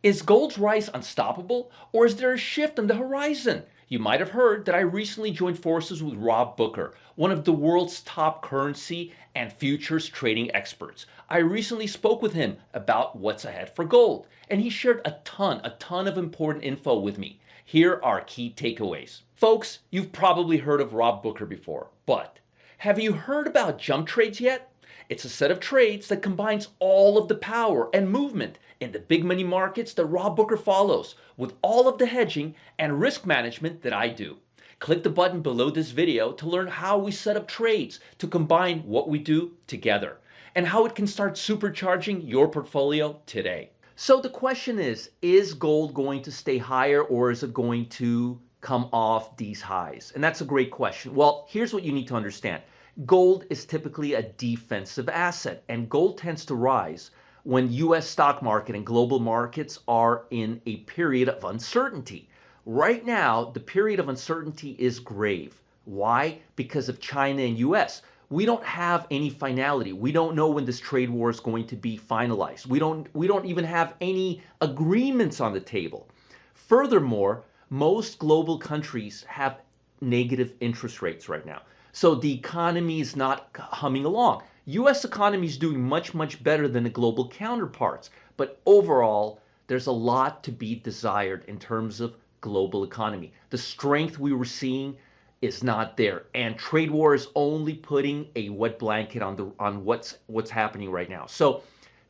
Is gold's rise unstoppable, or is there a shift on the horizon? You might have heard that I recently joined forces with Rob Booker, one of the world's top currency and futures trading experts. I recently spoke with him about what's ahead for gold, and he shared a ton of important info with me. Here are key takeaways. Folks, you've probably heard of Rob Booker before, but have you heard about jump trades yet? It's a set of trades that combines all of the power and movement in the big money markets that Rob Booker follows with all of the hedging and risk management that I do. Click the button below this video to learn how we set up trades to combine what we do together and how it can start supercharging your portfolio today. So the question is gold going to stay higher or is it going to come off these highs? And that's a great question. Well, here's what you need to understand. Gold is typically a defensive asset, and gold tends to rise when U.S. stock market and global markets are in a period of uncertainty. Right now, the period of uncertainty is grave. Why? Because of China and U.S. We don't have any finality. We don't know when this trade war is going to be finalized. We don't even have any agreements on the table. Furthermore, most global countries have negative interest rates right now. So the economy is not humming along. U.S. economy is doing much better than the global counterparts. But overall, there's a lot to be desired in terms of global economy. The strength we were seeing is not there. And trade war is only putting a wet blanket on what's happening right now. So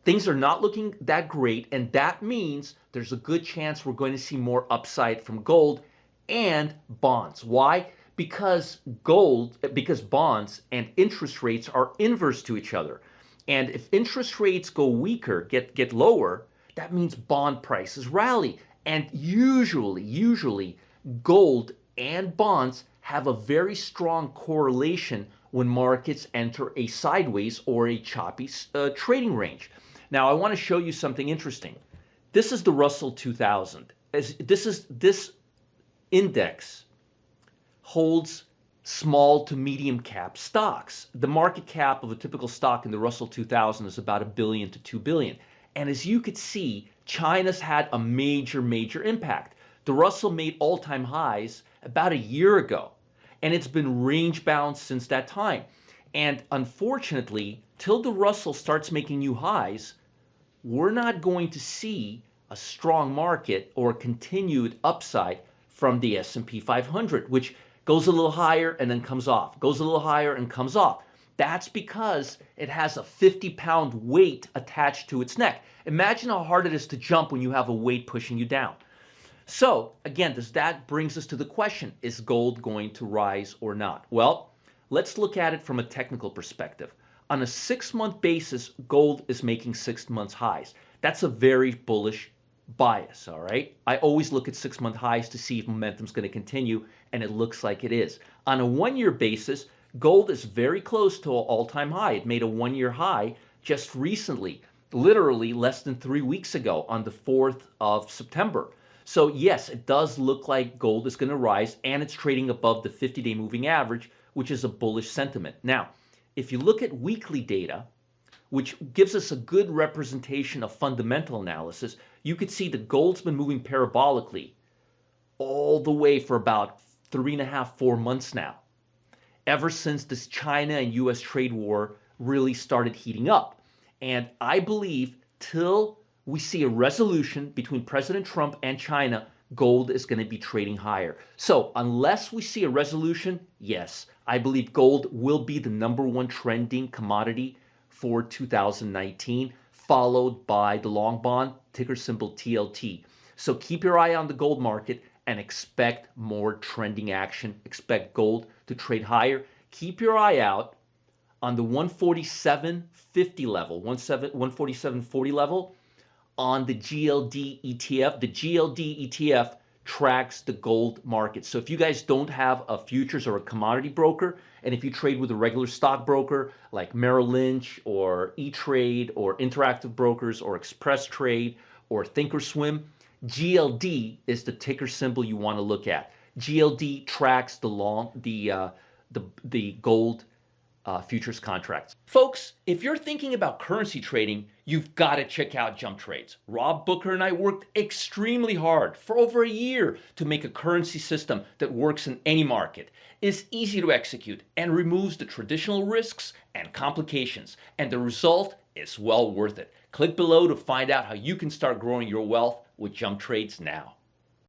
things are not looking that great. And that means there's a good chance we're going to see more upside from gold and bonds. Why? Because bonds and interest rates are inverse to each other. And if interest rates go weaker, get lower, that means bond prices rally. And usually gold and bonds have a very strong correlation when markets enter a sideways or a choppy trading range. Now, I want to show you something interesting. This is the Russell 2000. This index holds small to medium cap stocks. The market cap of a typical stock in the Russell 2000 is about $1 billion to $2 billion. And as you could see, China's had a major impact. The Russell made all-time highs about a year ago, and it's been range bound since that time. And unfortunately, till the Russell starts making new highs, we're not going to see a strong market or continued upside from the S&P 500, which goes a little higher and then comes off, goes a little higher and comes off. That's because it has a 50-pound weight attached to its neck. Imagine how hard it is to jump when you have a weight pushing you down. So again, that brings us to the question, is gold going to rise or not? Well, let's look at it from a technical perspective. On a 6-month basis, gold is making 6 months highs. That's a very bullish bias, all right? I always look at 6-month highs to see if momentum's going to continue, and it looks like it is. On a 1-year basis, gold is very close to an all-time high. It made a 1-year high just recently, literally less than 3 weeks ago on the 4th of September. So yes, it does look like gold is going to rise, and it's trading above the 50-day moving average, which is a bullish sentiment. Now, if you look at weekly data, which gives us a good representation of fundamental analysis, you could see that gold's been moving parabolically all the way for about 3.5, 4 months now, ever since this China and U.S. trade war really started heating up. And I believe till we see a resolution between President Trump and China, gold is going to be trading higher. So unless we see a resolution, yes, I believe gold will be the #1 trending commodity for 2019, followed by the long bond, ticker symbol TLT. So keep your eye on the gold market and expect more trending action. Expect gold to trade higher. Keep your eye out on the 147.50 level, 147.40 level on the GLD ETF. The GLD ETF tracks the gold market. So if you guys don't have a futures or a commodity broker, and if you trade with a regular stockbroker like Merrill Lynch or E-Trade or Interactive Brokers or Express Trade or Thinkorswim, GLD is the ticker symbol you want to look at. GLD tracks the gold futures contracts. Folks, if you're thinking about currency trading, you've got to check out Jump Trades. Rob Booker and I worked extremely hard for over a year to make a currency system that works in any market, is easy to execute, and removes the traditional risks and complications. And the result is well worth it. Click below to find out how you can start growing your wealth with Jump Trades now.